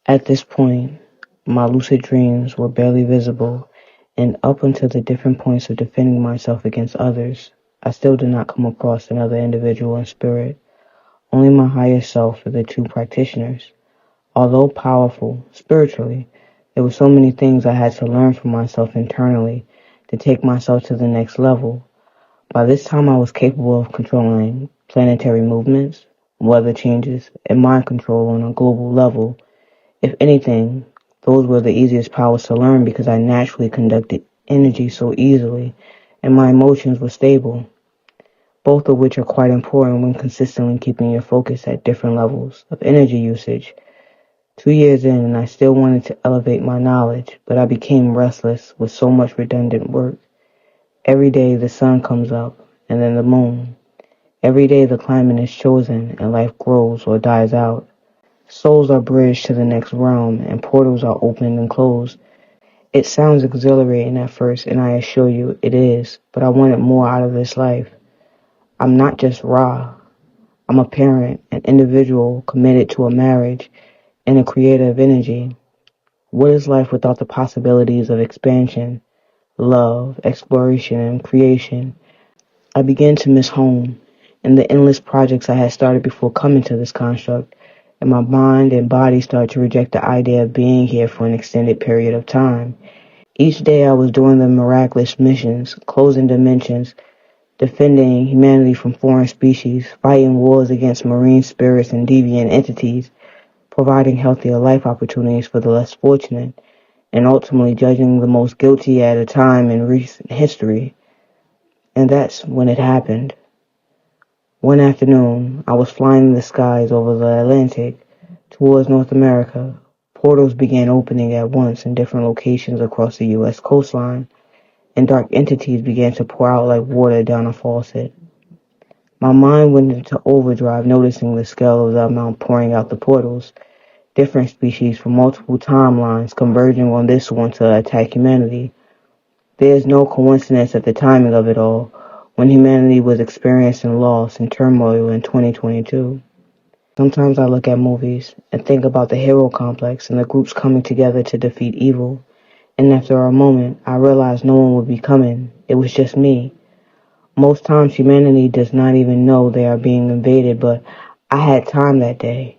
At this point, my lucid dreams were barely visible, and up until the different points of defending myself against others, I still did not come across another individual in spirit, only my higher self and the two practitioners. Although powerful spiritually, there were so many things I had to learn for myself internally to take myself to the next level. By this time, I was capable of controlling planetary movements, weather changes, and mind control on a global level. If anything, those were the easiest powers to learn because I naturally conducted energy so easily, and my emotions were stable, both of which are quite important when consistently keeping your focus at different levels of energy usage. 2 years in, and I still wanted to elevate my knowledge, but I became restless with so much redundant work. Every day the sun comes up, and then the moon. Every day the climate is chosen, and life grows or dies out. Souls are bridged to the next realm, and portals are opened and closed. It sounds exhilarating at first, and I assure you it is, but I wanted more out of this life. I'm not just Ra. I'm a parent, an individual committed to a marriage, and a creator of energy. What is life without the possibilities of expansion, love, exploration, and creation? I began to miss home and the endless projects I had started before coming to this construct, and my mind and body started to reject the idea of being here for an extended period of time. Each day I was doing the miraculous missions, closing dimensions, defending humanity from foreign species, fighting wars against marine spirits and deviant entities, providing healthier life opportunities for the less fortunate, and ultimately judging the most guilty at a time in recent history. And that's when it happened. One afternoon, I was flying in the skies over the Atlantic towards North America. Portals began opening at once in different locations across the U.S. coastline, and dark entities began to pour out like water down a faucet. My mind went into overdrive, noticing the scale of the amount pouring out the portals. Different species from multiple timelines converging on this one to attack humanity. There is no coincidence at the timing of it all, when humanity was experiencing loss and turmoil in 2022. Sometimes I look at movies and think about the hero complex and the groups coming together to defeat evil, and after a moment, I realize no one would be coming. It was just me. Most times humanity does not even know they are being invaded, but I had time that day.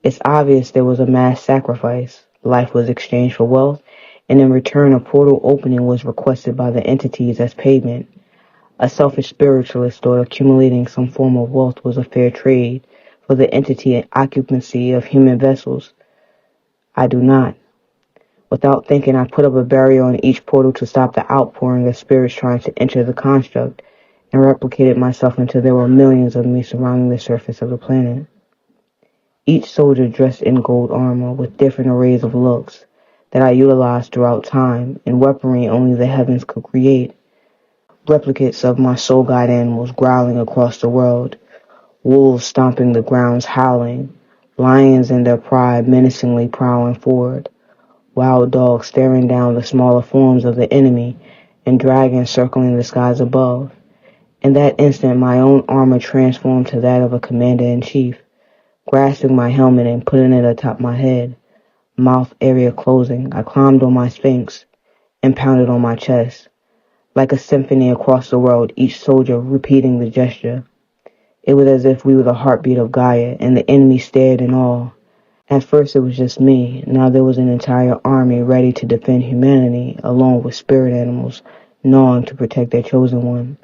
It's obvious there was a mass sacrifice. Life was exchanged for wealth, and in return a portal opening was requested by the entities as payment. A selfish spiritualist thought accumulating some form of wealth was a fair trade for the entity and occupancy of human vessels. I do not. Without thinking, I put up a barrier on each portal to stop the outpouring of spirits trying to enter the construct, and replicated myself until there were millions of me surrounding the surface of the planet. Each soldier dressed in gold armor with different arrays of looks that I utilized throughout time and weaponry only the heavens could create. Replicates of my soul guide animals growling across the world, wolves stomping the grounds howling, lions in their pride menacingly prowling forward, wild dogs staring down the smaller forms of the enemy, and dragons circling the skies above. In that instant, my own armor transformed to that of a commander-in-chief, grasping my helmet and putting it atop my head, mouth area closing. I climbed on my sphinx and pounded on my chest. Like a symphony across the world, each soldier repeating the gesture. It was as if we were the heartbeat of Gaia, and the enemy stared in awe. At first it was just me. Now there was an entire army ready to defend humanity, along with spirit animals, gnawing to protect their chosen one.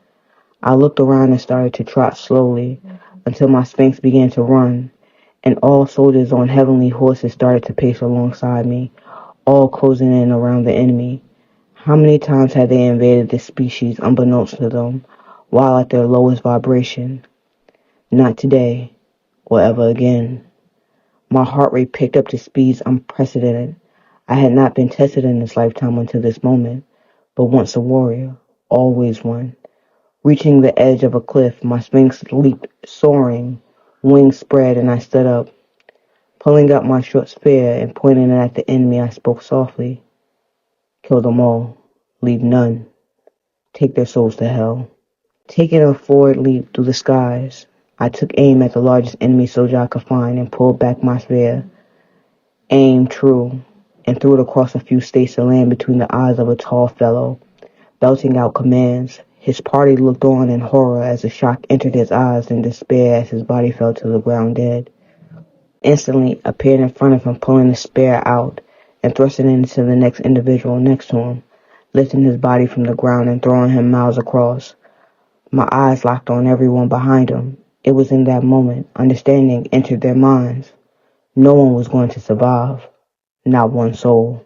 I looked around and started to trot slowly, until my sphinx began to run, and all soldiers on heavenly horses started to pace alongside me, all closing in around the enemy. How many times had they invaded this species unbeknownst to them, while at their lowest vibration? Not today, or ever again. My heart rate picked up to speeds unprecedented. I had not been tested in this lifetime until this moment, but once a warrior, always one. Reaching the edge of a cliff, my sphinx leaped, soaring, wings spread, and I stood up. Pulling out my short spear and pointing it at the enemy, I spoke softly. Kill them all. Leave none. Take their souls to hell. Taking a forward leap through the skies, I took aim at the largest enemy soldier I could find and pulled back my spear. aimed true, and threw it across a few states to land between the eyes of a tall fellow, belting out commands. His party looked on in horror as the shock entered his eyes and despair as his body fell to the ground dead. Instantly appeared in front of him, pulling the spear out and thrusting it into the next individual next to him, lifting his body from the ground and throwing him miles across. My eyes locked on everyone behind him. It was in that moment understanding entered their minds. No one was going to survive. Not one soul.